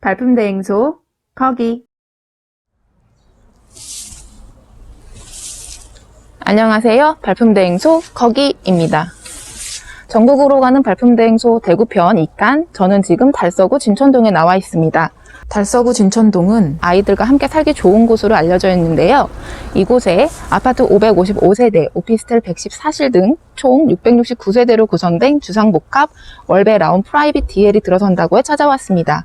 발품대행소 거기. 안녕하세요. 발품대행소 거기입니다. 전국으로 가는 발품대행소 대구편 2칸, 저는 지금 달서구 진천동에 나와 있습니다. 달서구 진천동은 아이들과 함께 살기 좋은 곳으로 알려져 있는데요. 이곳에 아파트 555세대, 오피스텔 114실 등 총 669세대로 구성된 주상복합 월배 라운 프라이빗 DL이 들어선다고 해 찾아왔습니다.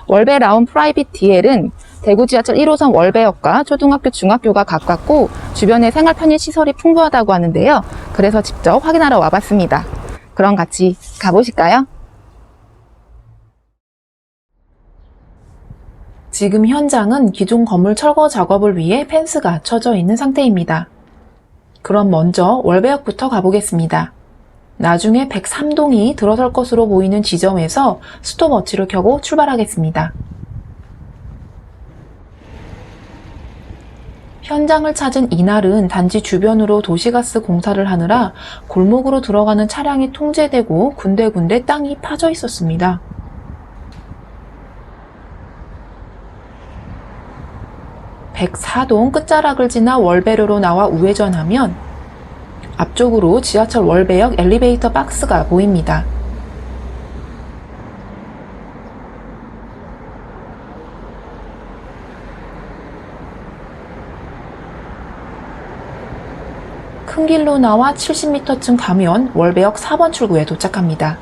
월배 라운 프라이빗 DL은 대구 지하철 1호선 월배역과 초등학교, 중학교가 가깝고 주변에 생활 편의 시설이 풍부하다고 하는데요. 그래서 직접 확인하러 와봤습니다. 그럼 같이 가보실까요? 지금 현장은 기존 건물 철거 작업을 위해 펜스가 쳐져 있는 상태입니다. 그럼 먼저 월배역부터 가보겠습니다. 나중에 103동이 들어설 것으로 보이는 지점에서 스톱워치를 켜고 출발하겠습니다. 현장을 찾은 이날은 단지 주변으로 도시가스 공사를 하느라 골목으로 들어가는 차량이 통제되고 군데군데 땅이 파져 있었습니다. (104동) 끝자락을 지나 월배로로 나와 우회전하면 앞쪽으로 지하철 월배역 엘리베이터 박스가 보입니다. 큰 길로 나와 70m쯤 가면 월배역 4번 출구에 도착합니다.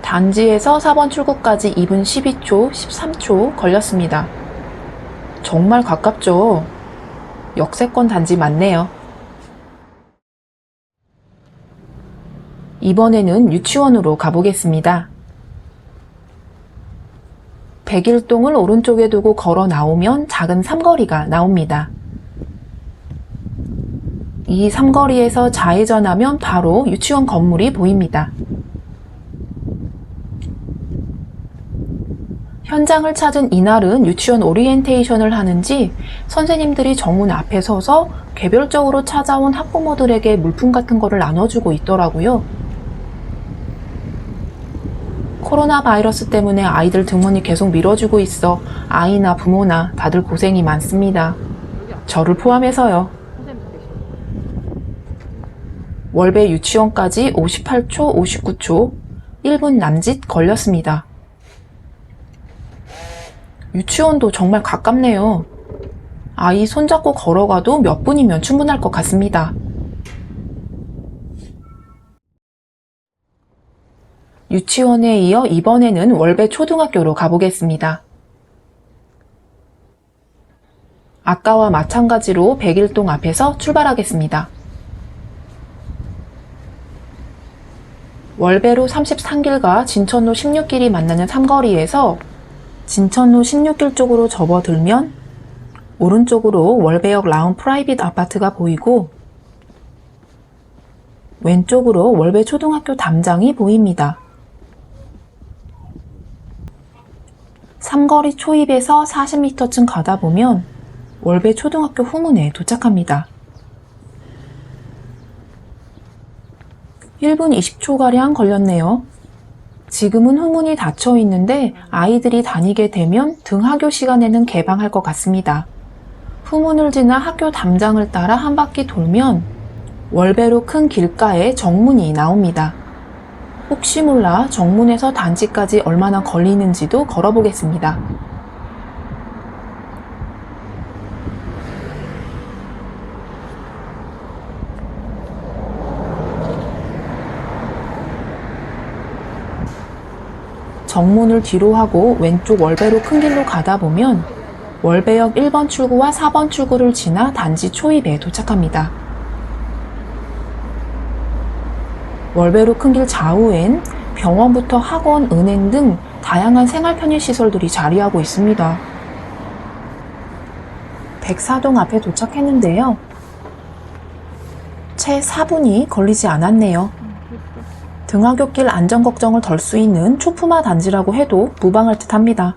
단지에서 4번 출구까지 2분 12초, 13초 걸렸습니다. 정말 가깝죠? 역세권 단지 맞네요. 이번에는 유치원으로 가보겠습니다. 101동을 오른쪽에 두고 걸어 나오면 작은 삼거리가 나옵니다. 이 삼거리에서 좌회전하면 바로 유치원 건물이 보입니다. 현장을 찾은 이날은 유치원 오리엔테이션을 하는지 선생님들이 정문 앞에 서서 개별적으로 찾아온 학부모들에게 물품 같은 거를 나눠주고 있더라고요. 코로나 바이러스 때문에 아이들 등원이 계속 미뤄지고 있어 아이나 부모나 다들 고생이 많습니다. 저를 포함해서요. 월배 유치원까지 58초, 59초, 1분 남짓 걸렸습니다. 유치원도 정말 가깝네요. 아이 손잡고 걸어가도 몇 분이면 충분할 것 같습니다. 유치원에 이어 이번에는 월배 초등학교로 가보겠습니다. 아까와 마찬가지로 101동 앞에서 출발하겠습니다. 월배로 33길과 진천로 16길이 만나는 삼거리에서 진천로 16길 쪽으로 접어들면 오른쪽으로 월배역 라운 프라이빗 아파트가 보이고 왼쪽으로 월배 초등학교 담장이 보입니다. 삼거리 초입에서 40m쯤 가다 보면 월배 초등학교 후문에 도착합니다. 1분 20초가량 걸렸네요. 지금은 후문이 닫혀 있는데 아이들이 다니게 되면 등하교 시간에는 개방할 것 같습니다. 후문을 지나 학교 담장을 따라 한 바퀴 돌면 월배로 큰 길가에 정문이 나옵니다. 혹시 몰라 정문에서 단지까지 얼마나 걸리는지도 걸어보겠습니다. 정문을 뒤로 하고 왼쪽 월배로 큰 길로 가다 보면 월배역 1번 출구와 4번 출구를 지나 단지 초입에 도착합니다. 월배로 큰 길 좌우엔 병원부터 학원, 은행 등 다양한 생활 편의 시설들이 자리하고 있습니다. 104동 앞에 도착했는데요. 채 4분이 걸리지 않았네요. 등하굣길 안전 걱정을 덜 수 있는 초품화 단지라고 해도 무방할 듯 합니다.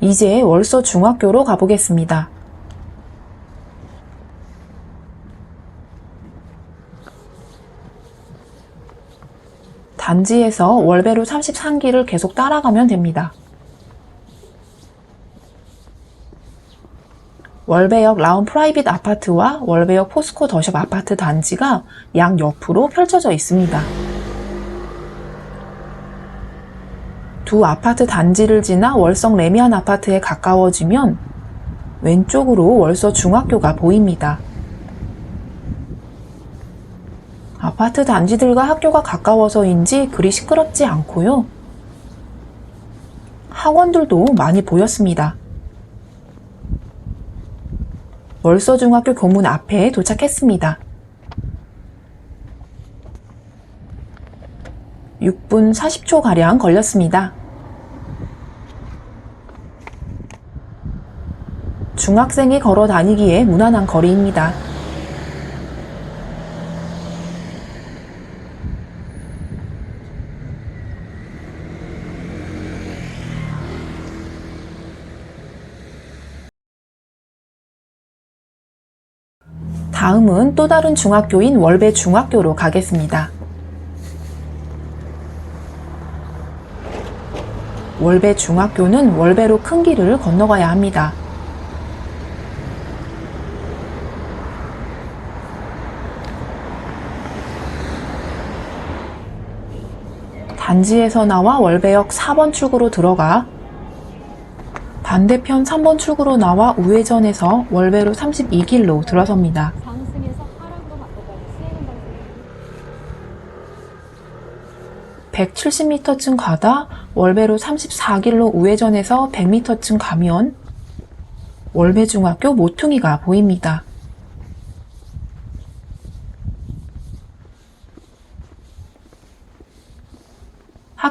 이제 월서 중학교로 가보겠습니다. 단지에서 월배로 33기를 계속 따라가면 됩니다. 월배역 라운 프라이빗 아파트와 월배역 포스코 더샵 아파트 단지가 양옆으로 펼쳐져 있습니다. 두 아파트 단지를 지나 월성 레미안 아파트에 가까워지면 왼쪽으로 월서 중학교가 보입니다. 아파트 단지들과 학교가 가까워서인지 그리 시끄럽지 않고요. 학원들도 많이 보였습니다. 월서중학교 교문 앞에 도착했습니다. 6분 40초가량 걸렸습니다. 중학생이 걸어 다니기에 무난한 거리입니다. 다음은 또 다른 중학교인 월배 중학교로 가겠습니다. 월배 중학교는 월배로 큰 길을 건너가야 합니다. 단지에서 나와 월배역 4번 출구로 들어가 반대편 3번 출구로 나와 우회전해서 월배로 32길로 들어섭니다. 170m쯤 가다 월배로 34길로 우회전해서 100m쯤 가면 월배중학교 모퉁이가 보입니다.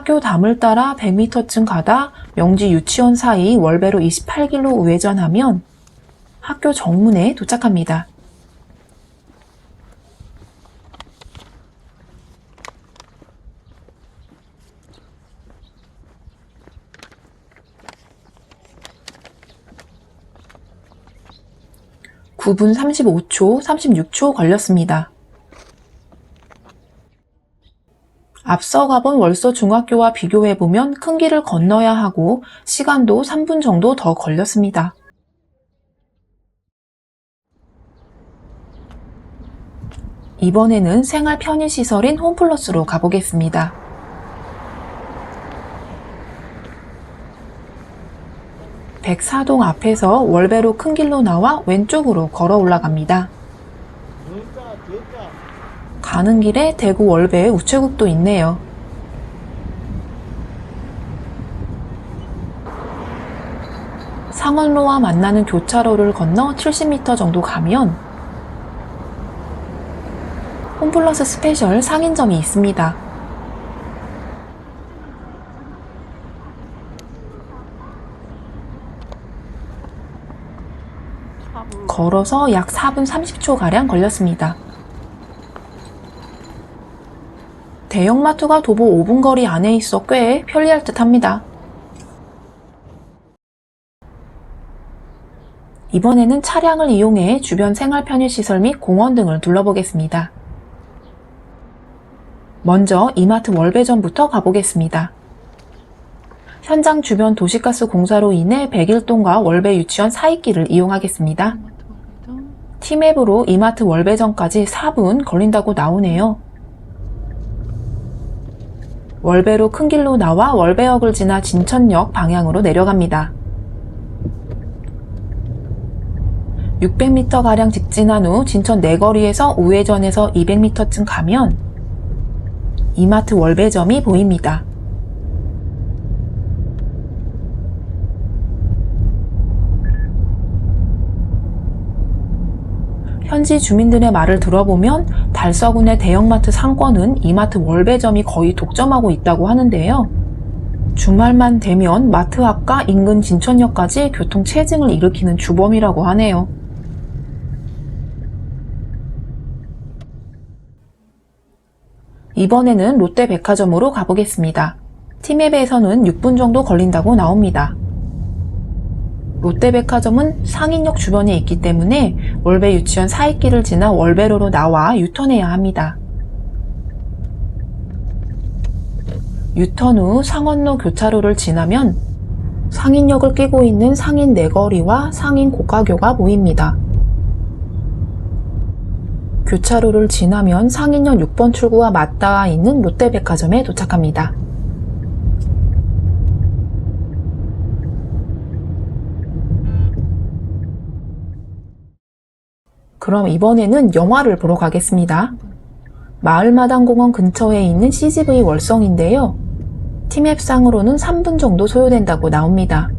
학교 담을 따라 100m쯤 가다 명지 유치원 사이 월배로 28길로 우회전하면 학교 정문에 도착합니다. (9분 35초, 36초) 걸렸습니다. 앞서 가본 월서 중학교와 비교해보면 큰 길을 건너야 하고 시간도 3분 정도 더 걸렸습니다. 이번에는 생활 편의시설인 홈플러스로 가보겠습니다. (104동) 앞에서 월배로 큰 길로 나와 왼쪽으로 걸어 올라갑니다. 가는 길에 대구 월배 우체국도 있네요. 상원로와 만나는 교차로를 건너 70m 정도 가면 홈플러스 스페셜 상인점이 있습니다. 걸어서 약 4분 30초가량 걸렸습니다. 대형마트가 도보 5분 거리 안에 있어 꽤 편리할 듯 합니다. 이번에는 차량을 이용해 주변 생활 편의시설 및 공원 등을 둘러보겠습니다. 먼저 이마트 월배점부터 가보겠습니다. 현장 주변 도시가스 공사로 인해 백일동과 월배 유치원 사이길을 이용하겠습니다. 티맵으로 이마트 월배점까지 4분 걸린다고 나오네요. 월배로 큰 길로 나와 월배역을 지나 진천역 방향으로 내려갑니다. 600m가량 직진한 후 진천 내거리에서 우회전해서 200m쯤 가면 이마트 월배점이 보입니다. 현지 주민들의 말을 들어보면 달서군의 대형마트 상권은 이마트 월배점이 거의 독점하고 있다고 하는데요. 주말만 되면 마트 앞과 인근 진천역까지 교통 체증을 일으키는 주범이라고 하네요. 이번에는 롯데백화점으로 가보겠습니다. 티맵에서는 6분 정도 걸린다고 나옵니다. 롯데백화점은 상인역 주변에 있기 때문에 월배 유치원 사이길을 지나 월배로로 나와 유턴해야 합니다. 유턴 후 상원로 교차로를 지나면 상인역을 끼고 있는 상인 내거리와 상인 고가교가 보입니다. 교차로를 지나면 상인역 6번 출구와 맞닿아 있는 롯데백화점에 도착합니다. 그럼 이번에는 영화를 보러 가겠습니다. 마을마당공원 근처에 있는 CGV 월성인데요. 티맵상으로는 3분 정도 소요된다고 나옵니다.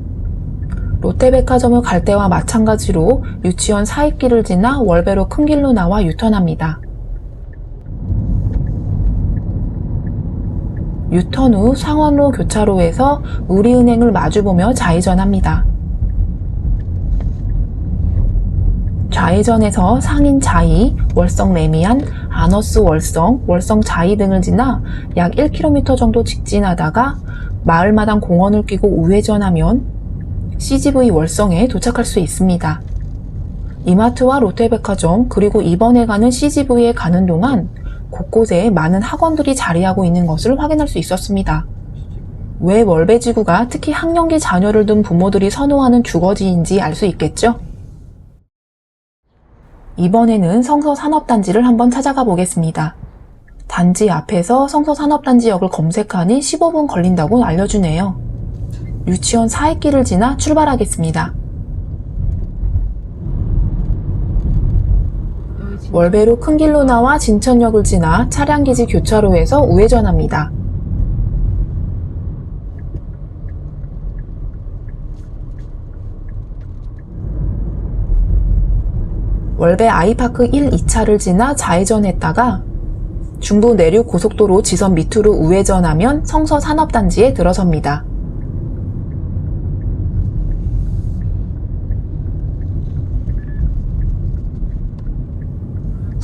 롯데백화점을 갈 때와 마찬가지로 유치원 사입길을 지나 월배로 큰 길로 나와 유턴합니다. 유턴 후 상원로 교차로에서 우리은행을 마주보며 좌회전합니다. 좌회전에서 상인 자이, 월성 레미안, 아너스 월성, 월성 자이 등을 지나 약 1km 정도 직진하다가 마을마당 공원을 끼고 우회전하면 CGV 월성에 도착할 수 있습니다. 이마트와 롯데백화점 그리고 이번에 가는 CGV에 가는 동안 곳곳에 많은 학원들이 자리하고 있는 것을 확인할 수 있었습니다. 왜 월배지구가 특히 학령기 자녀를 둔 부모들이 선호하는 주거지인지 알 수 있겠죠? 이번에는 성서산업단지를 한번 찾아가 보겠습니다. 단지 앞에서 성서산업단지역을 검색하니 15분 걸린다고 알려주네요. 유치원 사입길을 지나 출발하겠습니다. 월배로 큰 길로 나와 진천역을 지나 차량기지 교차로에서 우회전합니다. 월배 아이파크 1, 2차를 지나 좌회전했다가 중부 내륙 고속도로 지선 밑으로 우회전하면 성서산업단지에 들어섭니다.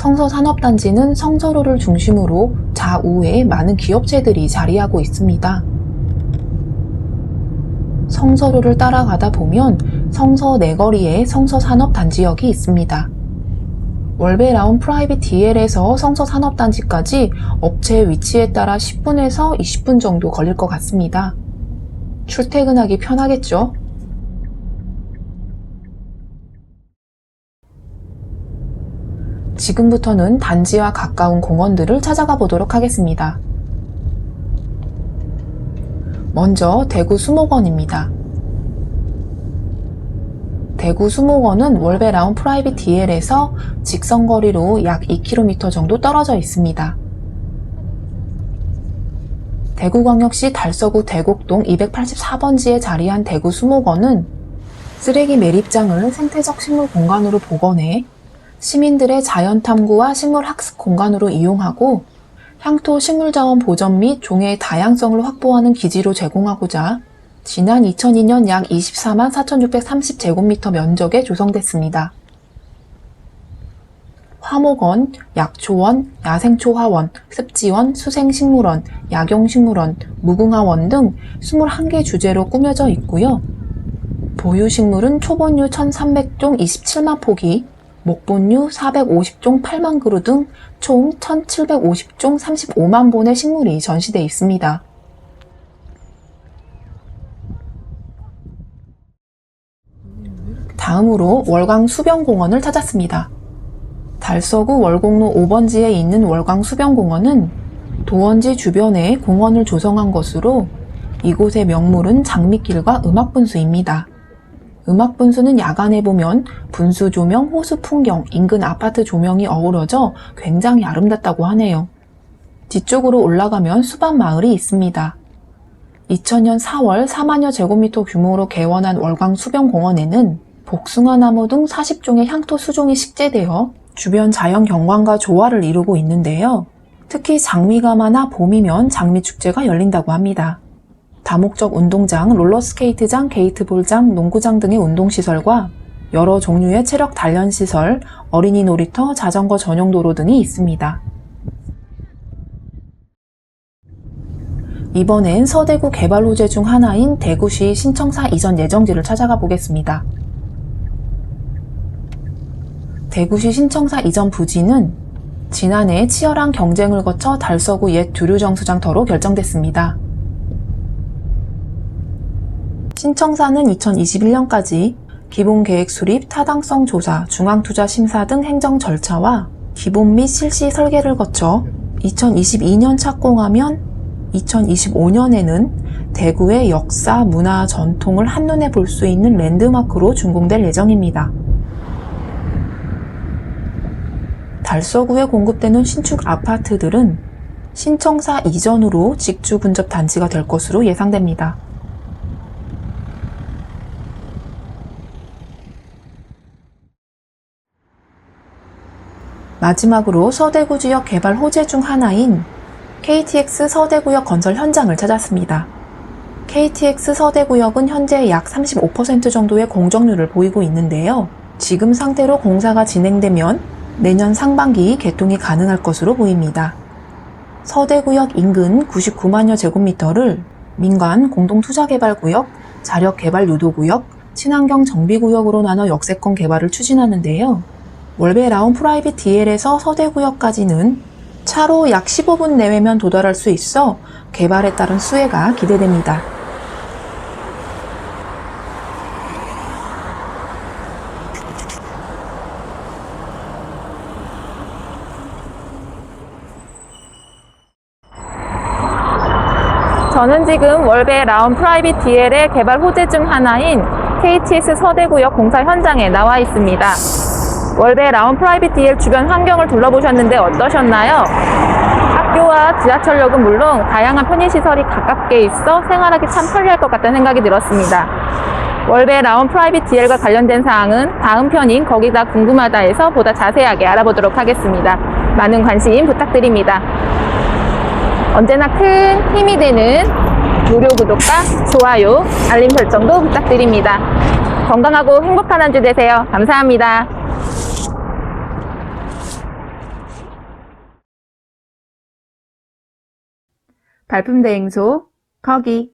성서산업단지는 성서로를 중심으로 좌우에 많은 기업체들이 자리하고 있습니다. 성서로를 따라가다 보면 성서 내거리에 성서산업단지역이 있습니다. 월배 라운 프라이빗 DL에서 성서산업단지까지 업체 위치에 따라 10분에서 20분 정도 걸릴 것 같습니다. 출퇴근하기 편하겠죠? 지금부터는 단지와 가까운 공원들을 찾아가 보도록 하겠습니다. 먼저 대구 수목원입니다. 대구 수목원은 월배 라운 프라이빗 DL에서 직선거리로 약 2km 정도 떨어져 있습니다. 대구광역시 달서구 대곡동 284번지에 자리한 대구 수목원은 쓰레기 매립장을 생태적 식물 공간으로 복원해 시민들의 자연탐구와 식물학습 공간으로 이용하고 향토 식물자원 보전 및 종의 다양성을 확보하는 기지로 제공하고자 지난 2002년 약 24만 4,630제곱미터 면적에 조성됐습니다. 화목원, 약초원, 야생초화원, 습지원, 수생식물원, 약용식물원, 무궁화원 등 21개 주제로 꾸며져 있고요. 보유식물은 초본류 1,300종 27만 포기, 목본류 450종 8만 그루 등 총 1,750종 35만 본의 식물이 전시되어 있습니다. 다음으로 월광 수변공원을 찾았습니다. 달서구 월곡로 5번지에 있는 월광 수변공원은 도원지 주변에 공원을 조성한 것으로 이곳의 명물은 장미길과 음악분수입니다. 음악분수는 야간에 보면 분수 조명, 호수 풍경, 인근 아파트 조명이 어우러져 굉장히 아름답다고 하네요. 뒤쪽으로 올라가면 수반마을이 있습니다. 2000년 4월 4만여 제곱미터 규모로 개원한 월광 수변공원에는 복숭아나무 등 40종의 향토 수종이 식재되어 주변 자연 경관과 조화를 이루고 있는데요. 특히 장미가 많아 봄이면 장미축제가 열린다고 합니다. 다목적 운동장, 롤러스케이트장, 게이트볼장, 농구장 등의 운동시설과 여러 종류의 체력 단련시설, 어린이 놀이터, 자전거 전용 도로 등이 있습니다. 이번엔 서대구 개발 호재 중 하나인 대구시 신청사 이전 예정지를 찾아가 보겠습니다. 대구시 신청사 이전 부지는 지난해 치열한 경쟁을 거쳐 달서구 옛 두류정수장터로 결정됐습니다. 신청사는 2021년까지 기본계획 수립, 타당성 조사, 중앙투자 심사 등 행정 절차와 기본 및 실시 설계를 거쳐 2022년 착공하면 2025년에는 대구의 역사, 문화, 전통을 한눈에 볼 수 있는 랜드마크로 준공될 예정입니다. 달서구에 공급되는 신축 아파트들은 신청사 이전으로 직주 분접 단지가 될 것으로 예상됩니다. 마지막으로 서대구 지역 개발 호재 중 하나인 KTX 서대구역 건설 현장을 찾았습니다. KTX 서대구역은 현재 약 35% 정도의 공정률을 보이고 있는데요. 지금 상태로 공사가 진행되면 내년 상반기 개통이 가능할 것으로 보입니다. 서대구역 인근 99만여 제곱미터를 민간 공동투자개발구역, 자력개발유도구역, 친환경 정비구역으로 나눠 역세권 개발을 추진하는데요. 월베 라운 프라이빗 DL에서 서대구역까지는 차로 약 15분 내외면 도달할 수 있어 개발에 따른 수혜가 기대됩니다. 저는 지금 월베 라운 프라이빗 DL의 개발 호재 중 하나인 KTX 서대구역 공사 현장에 나와 있습니다. 월베 라운 프라이빗 DL 주변 환경을 둘러보셨는데 어떠셨나요? 학교와 지하철역은 물론 다양한 편의시설이 가깝게 있어 생활하기 참 편리할 것 같다는 생각이 들었습니다. 월베 라운 프라이빗 DL과 관련된 사항은 다음 편인 거기다 궁금하다에서 보다 자세하게 알아보도록 하겠습니다. 많은 관심 부탁드립니다. 언제나 큰 힘이 되는 무료 구독과 좋아요, 알림 설정도 부탁드립니다. 건강하고 행복한 한 주 되세요. 감사합니다. 발품대행소 거기